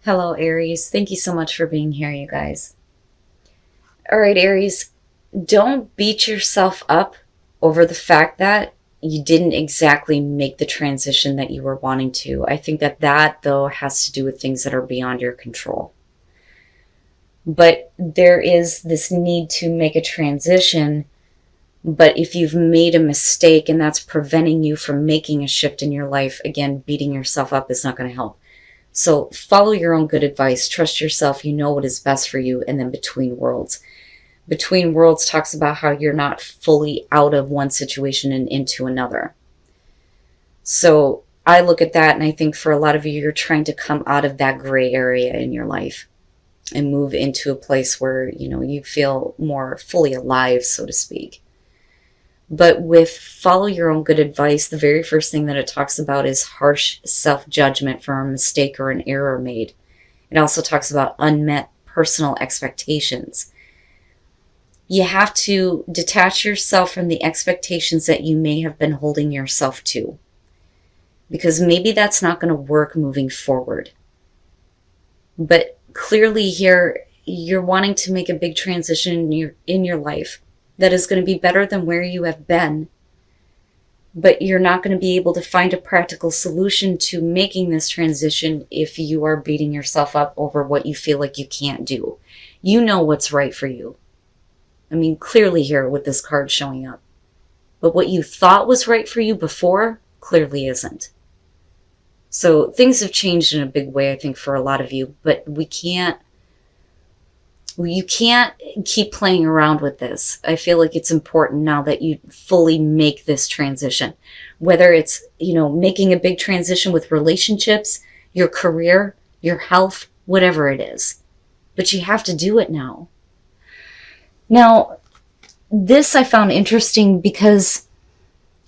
Hello, Aries. Thank you so much for being here, you guys. All right, Aries, don't beat yourself up over the fact that you didn't exactly make the transition that you were wanting to. I think that, though, has to do with things that are beyond your control. But there is this need to make a transition. But if you've made a mistake and that's preventing you from making a shift in your life, again, beating yourself up is not going to help. So follow your own good advice, trust yourself, you know what is best for you, and then Between Worlds. Between Worlds talks about how you're not fully out of one situation and into another. So I look at that and I think for a lot of you, you're trying to come out of that gray area in your life and move into a place where, you feel more fully alive, so to speak. But with follow your own good advice, the very first thing that it talks about is harsh self-judgment for a mistake or an error made. It also talks about unmet personal expectations. You have to detach yourself from the expectations that you may have been holding yourself to, because maybe that's not going to work moving forward. But clearly here, you're wanting to make a big transition in your life that is going to be better than where you have been. But you're not going to be able to find a practical solution to making this transition if you are beating yourself up over what you feel like you can't do. You know what's right for you. I mean, clearly here with this card showing up. But what you thought was right for you before clearly isn't. So things have changed in a big way, I think, for a lot of you. But you can't keep playing around with this. I feel like it's important now that you fully make this transition. Whether it's, making a big transition with relationships, your career, your health, whatever it is. But you have to do it now. Now, this I found interesting because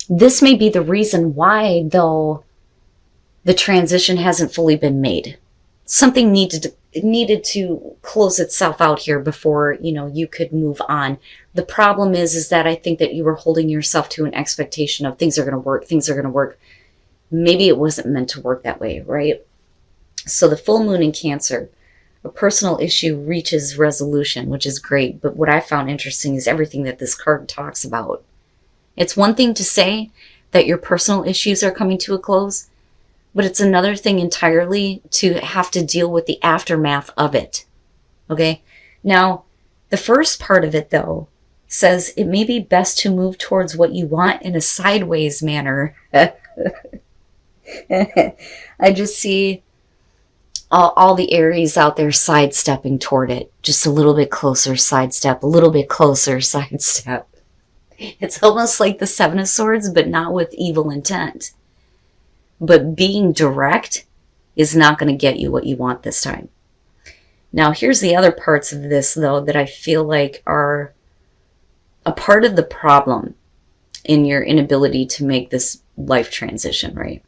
this may be the reason why, though, the transition hasn't fully been made. Something needed to close itself out here before, you could move on. The problem is that I think that you were holding yourself to an expectation of things are going to work. Maybe it wasn't meant to work that way, right? So the full moon in Cancer, a personal issue reaches resolution, which is great. But what I found interesting is everything that this card talks about. It's one thing to say that your personal issues are coming to a close, but it's another thing entirely to have to deal with the aftermath of it. Okay? Now, the first part of it, though, says it may be best to move towards what you want in a sideways manner. I just see all the Aries out there sidestepping toward it. Just a little bit closer, sidestep. A little bit closer, sidestep. It's almost like the Seven of Swords, but not with evil intent. But being direct is not going to get you what you want this time. Now, here's the other parts of this, though, that I feel like are a part of the problem in your inability to make this life transition, right?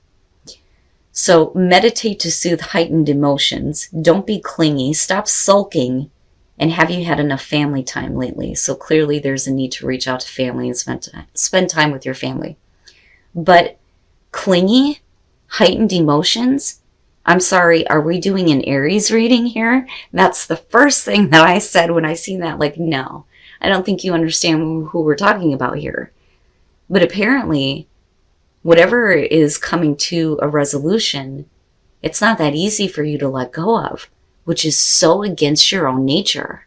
So meditate to soothe heightened emotions. Don't be clingy. Stop sulking. And have you had enough family time lately? So clearly there's a need to reach out to family and spend time with your family. But clingy, heightened emotions, I'm sorry, are we doing an Aries reading here? That's the first thing that I said when I seen that. Like, no, I don't think you understand who we're talking about here. But apparently, whatever is coming to a resolution, it's not that easy for you to let go of, which is so against your own nature.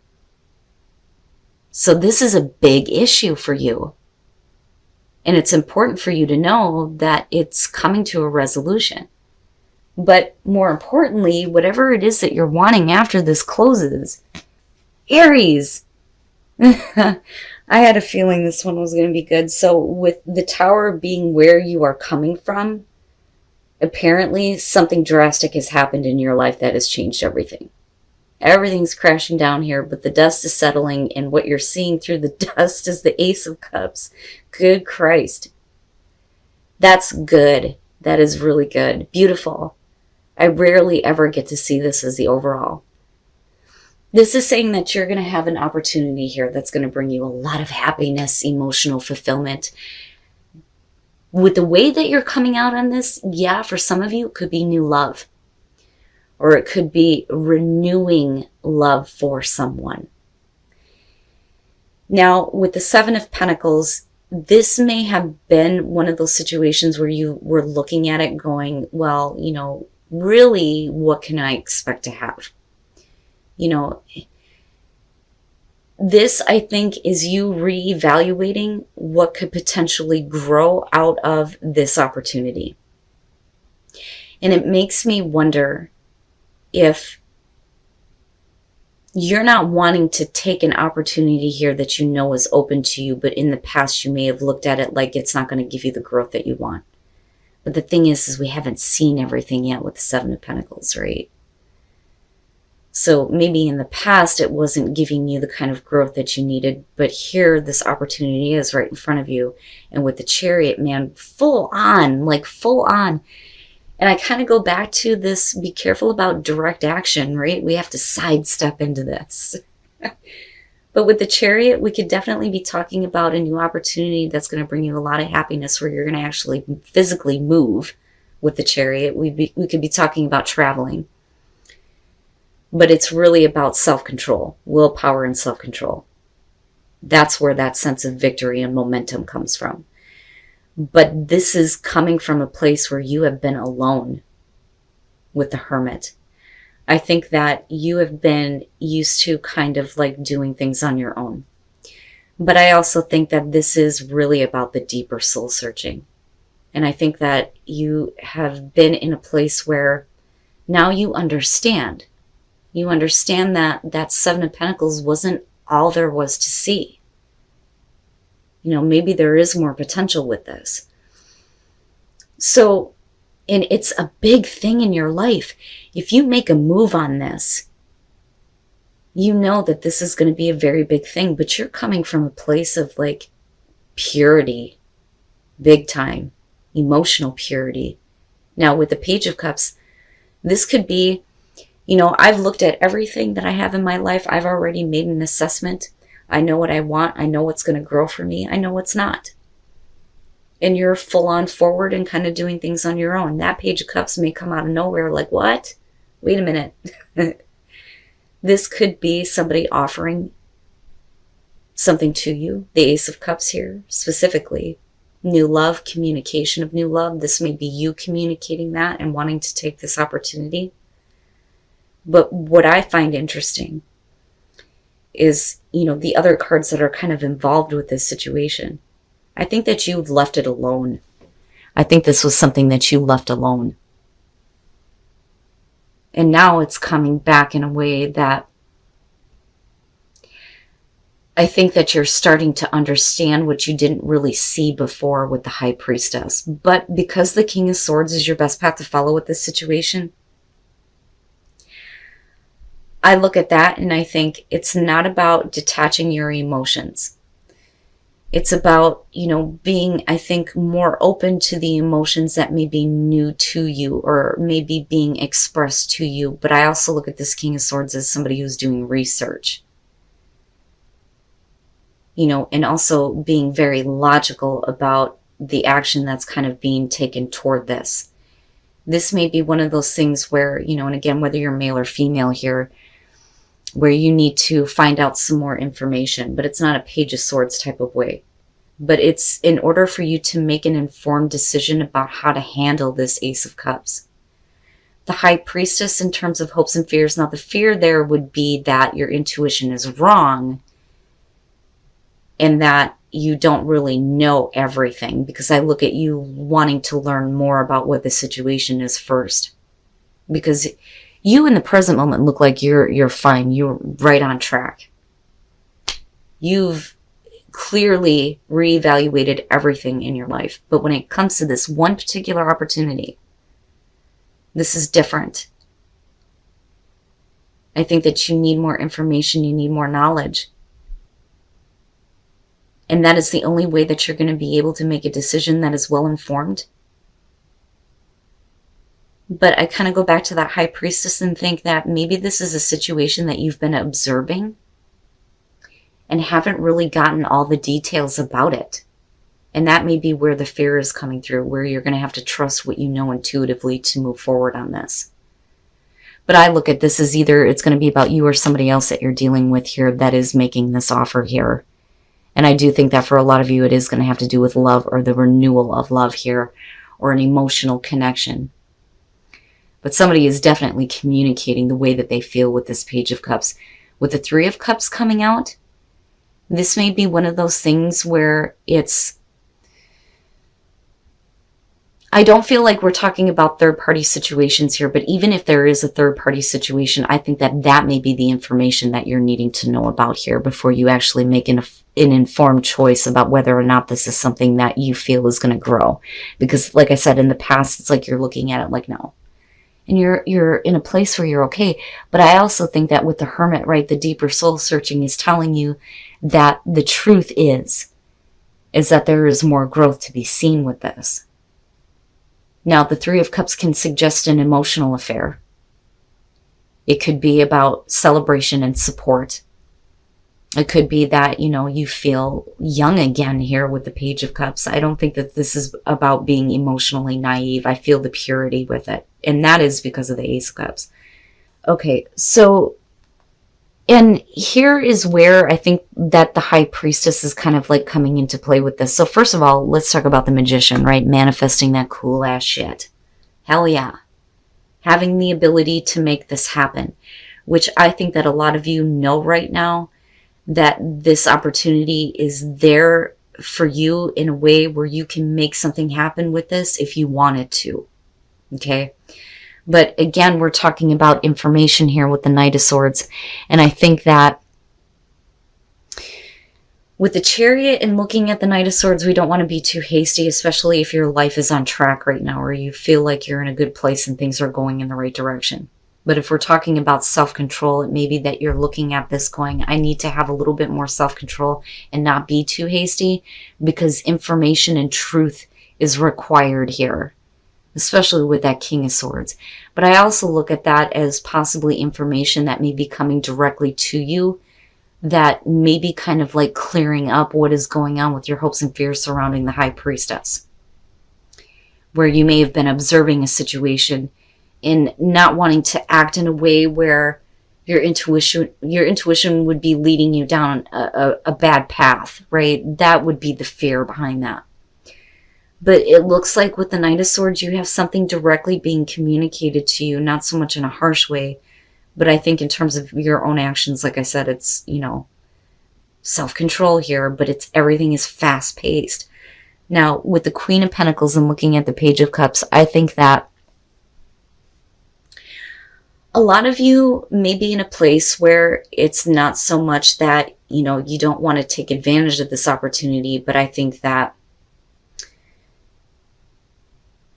So this is a big issue for you. And it's important for you to know that it's coming to a resolution. But more importantly, whatever it is that you're wanting after this closes, Aries. I had a feeling this one was going to be good. So with the Tower being where you are coming from, apparently something drastic has happened in your life that has changed everything. Everything's crashing down here, but the dust is settling, and what you're seeing through the dust is the Ace of Cups. Good Christ. That's good. That is really good. Beautiful. I rarely ever get to see this as the overall. This is saying that you're going to have an opportunity here that's going to bring you a lot of happiness, emotional fulfillment. With the way that you're coming out on this, yeah, for some of you, it could be new love. or it could be renewing love for someone. Now, with the Seven of Pentacles, this may have been one of those situations where you were looking at it going, well, you know, really, what can I expect to have? You know, this, I think, is you reevaluating what could potentially grow out of this opportunity. And it makes me wonder if you're not wanting to take an opportunity here that you know is open to you, but in the past you may have looked at it like it's not going to give you the growth that you want. But the thing is we haven't seen everything yet with the Seven of Pentacles, right? So maybe in the past it wasn't giving you the kind of growth that you needed, but here this opportunity is right in front of you. And with the Chariot, man, full on, like full on. And I kind of go back to this, be careful about direct action, right? We have to sidestep into this. But with the Chariot, we could definitely be talking about a new opportunity that's going to bring you a lot of happiness, where you're going to actually physically move with the Chariot. We could be talking about traveling. But it's really about self-control, willpower and self-control. That's where that sense of victory and momentum comes from. But this is coming from a place where you have been alone with the Hermit. I think that you have been used to kind of like doing things on your own. But I also think that this is really about the deeper soul searching. And I think that you have been in a place where now you understand. You understand that that Seven of Pentacles wasn't all there was to see. You know, maybe there is more potential with this. So, and it's a big thing in your life. If you make a move on this, you know that this is going to be a very big thing, but you're coming from a place of like purity, big time, emotional purity. Now with the Page of Cups, this could be, you know, I've looked at everything that I have in my life. I've already made an assessment. I know what I want. I know what's going to grow for me. I know what's not. And you're full on forward and kind of doing things on your own. That Page of Cups may come out of nowhere like, what? Wait a minute. This could be somebody offering something to you. The Ace of Cups here, specifically. New love, communication of new love. This may be you communicating that and wanting to take this opportunity. But what I find interesting is, you know, the other cards that are kind of involved with this situation. I think that you've left it alone. I think this was something that you left alone. And now it's coming back in a way that I think that you're starting to understand what you didn't really see before with the High Priestess. But because the King of Swords is your best path to follow with this situation, I look at that and I think it's not about detaching your emotions. It's about, you know, being, I think, more open to the emotions that may be new to you or maybe being expressed to you. But I also look at this King of Swords as somebody who's doing research. You know, and also being very logical about the action that's kind of being taken toward this. This may be one of those things where, you know, and again, whether you're male or female here, where you need to find out some more information, but it's not a Page of Swords type of way. But it's in order for you to make an informed decision about how to handle this Ace of Cups. The High Priestess in terms of hopes and fears. Now the fear there would be that your intuition is wrong and that you don't really know everything, because I look at you wanting to learn more about what the situation is first. Because you in the present moment look like you're fine. You're right on track. You've clearly reevaluated everything in your life. But when it comes to this one particular opportunity, this is different. I think that you need more information. You need more knowledge. And that is the only way that you're going to be able to make a decision that is well informed. But I kind of go back to that High Priestess and think that maybe this is a situation that you've been observing and haven't really gotten all the details about it. And that may be where the fear is coming through, where you're going to have to trust what you know intuitively to move forward on this. But I look at this as either it's going to be about you or somebody else that you're dealing with here that is making this offer here. And I do think that for a lot of you, it is going to have to do with love or the renewal of love here, or an emotional connection. But somebody is definitely communicating the way that they feel with this Page of Cups. With the Three of Cups coming out, this may be one of those things where I don't feel like we're talking about third-party situations here, but even if there is a third-party situation, I think that that may be the information that you're needing to know about here before you actually make an informed choice about whether or not this is something that you feel is going to grow. Because like I said, in the past, it's like you're looking at it like, no. And you're in a place where you're okay. But I also think that with the Hermit, right, the deeper soul searching is telling you that the truth is that there is more growth to be seen with this. Now, the Three of Cups can suggest an emotional affair. It could be about celebration and support. It could be that, you feel young again here with the Page of Cups. I don't think that this is about being emotionally naive. I feel the purity with it. And that is because of the Ace of Cups. Okay, so, and here is where I think that the High Priestess is kind of like coming into play with this. So first of all, let's talk about the Magician, right? Manifesting that cool ass shit. Hell yeah. Having the ability to make this happen, which I think that a lot of you know right now, that this opportunity is there for you in a way where you can make something happen with this if you wanted to. Okay? But again, we're talking about information here with the Knight of Swords. And I think that with the Chariot and looking at the Knight of Swords, we don't want to be too hasty, especially if your life is on track right now or you feel like you're in a good place and things are going in the right direction. But if we're talking about self-control, it may be that you're looking at this going, I need to have a little bit more self-control and not be too hasty, because information and truth is required here, especially with that King of Swords. But I also look at that as possibly information that may be coming directly to you that may be kind of like clearing up what is going on with your hopes and fears surrounding the High Priestess, where you may have been observing a situation in not wanting to act in a way where your intuition would be leading you down a bad path, right? That would be the fear behind that. But it looks like with the Knight of Swords, you have something directly being communicated to you, not so much in a harsh way, but I think in terms of your own actions, like I said, it's, self-control here, but everything is fast-paced. Now, with the Queen of Pentacles and looking at the Page of Cups, I think that a lot of you may be in a place where it's not so much that, you don't want to take advantage of this opportunity, but I think that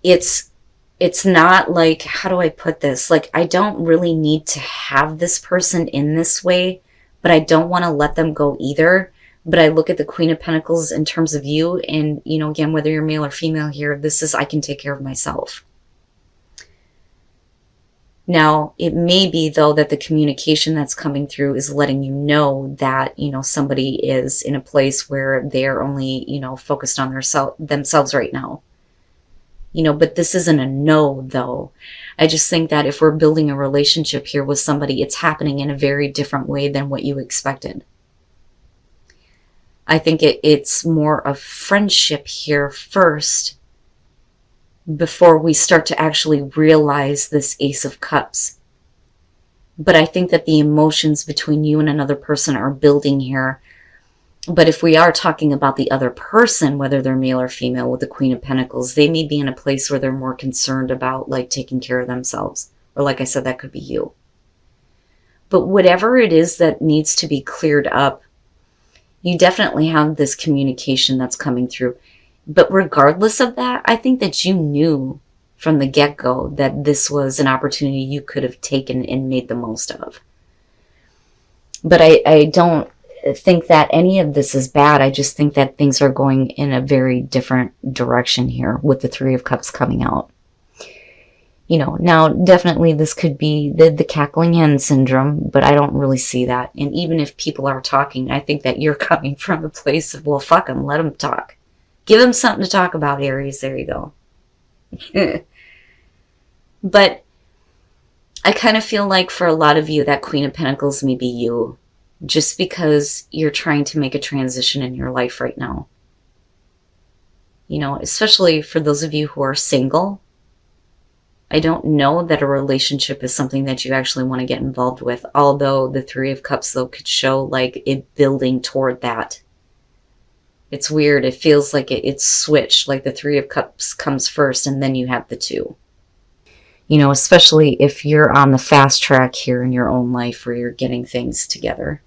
it's not like, how do I put this? Like, I don't really need to have this person in this way, but I don't want to let them go either. But I look at the Queen of Pentacles in terms of you, and, again, whether you're male or female here, this is, I can take care of myself. Now, it may be, though, that the communication that's coming through is letting you know that, somebody is in a place where they're only, focused on themselves right now. But this isn't a no, though. I just think that if we're building a relationship here with somebody, it's happening in a very different way than what you expected. I think it's more of friendship here first, before we start to actually realize this Ace of Cups. But I think that the emotions between you and another person are building here. But if we are talking about the other person, whether they're male or female, with the Queen of Pentacles, they may be in a place where they're more concerned about, like, taking care of themselves. Or like I said, that could be you. But whatever it is that needs to be cleared up, you definitely have this communication that's coming through. But regardless of that, I think that you knew from the get-go that this was an opportunity you could have taken and made the most of. But I don't think that any of this is bad. I just think that things are going in a very different direction here with the Three of Cups coming out. Now definitely this could be the cackling hen syndrome, but I don't really see that. And even if people are talking, I think that you're coming from a place of, well, fuck them, let them talk. Give them something to talk about, Aries. There you go. But I kind of feel like for a lot of you, that Queen of Pentacles may be you, just because you're trying to make a transition in your life right now. You know, especially for those of you who are single. I don't know that a relationship is something that you actually want to get involved with, although the Three of Cups, though, could show like it building toward that. It's weird. It feels like it's switched, like the Three of Cups comes first and then you have the Two. You know, especially if you're on the fast track here in your own life where you're getting things together.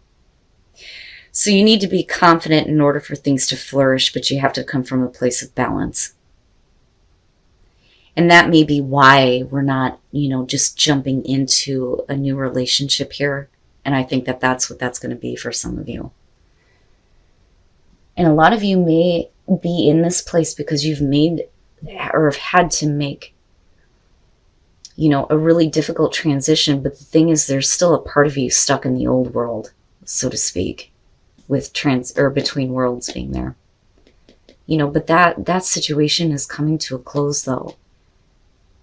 So you need to be confident in order for things to flourish, but you have to come from a place of balance. And that may be why we're not, you know, just jumping into a new relationship here. And I think that that's what that's going to be for some of you. And a lot of you may be in this place because you've made or have had to make, you know, a really difficult transition. But the thing is, there's still a part of you stuck in the old world, so to speak, with between worlds being there. You know, but that situation is coming to a close, though.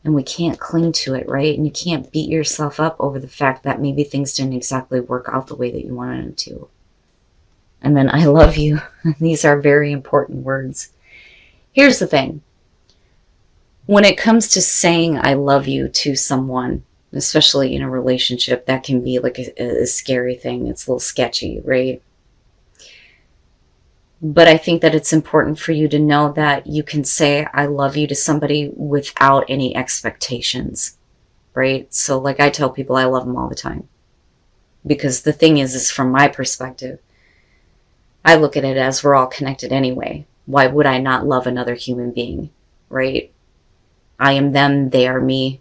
And we can't cling to it, right? And you can't beat yourself up over the fact that maybe things didn't exactly work out the way that you wanted them to. And then I love you. These are very important words. Here's the thing. When it comes to saying I love you to someone, especially in a relationship, that can be like a scary thing. It's a little sketchy, right? But I think that it's important for you to know that you can say I love you to somebody without any expectations, right? So like I tell people, I love them all the time. Because the thing is from my perspective, I look at it as we're all connected anyway. Why would I not love another human being, right? I am them, they are me.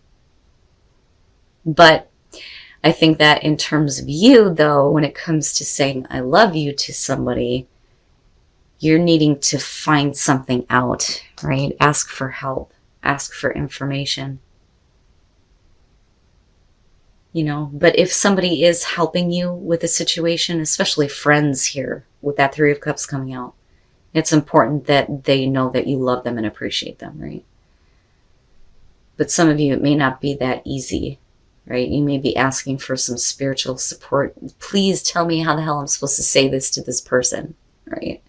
But I think that in terms of you, though, when it comes to saying I love you to somebody, you're needing to find something out, right? Ask for help. Ask for information. You know, but if somebody is helping you with a situation, especially friends here, with that Three of Cups coming out, it's important that they know that you love them and appreciate them, right? But some of you, it may not be that easy, right? You may be asking for some spiritual support. Please tell me how the hell I'm supposed to say this to this person, right?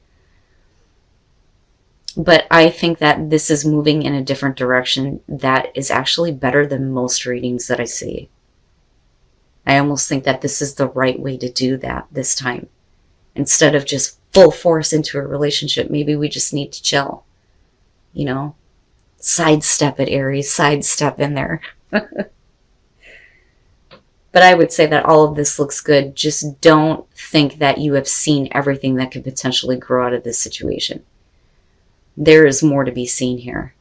But I think that this is moving in a different direction that is actually better than most readings that I see. I almost think that this is the right way to do that this time. Instead of just full force into a relationship, maybe we just need to chill. You know? Sidestep it, Aries. Sidestep in there. But I would say that all of this looks good. Just don't think that you have seen everything that could potentially grow out of this situation. There is more to be seen here.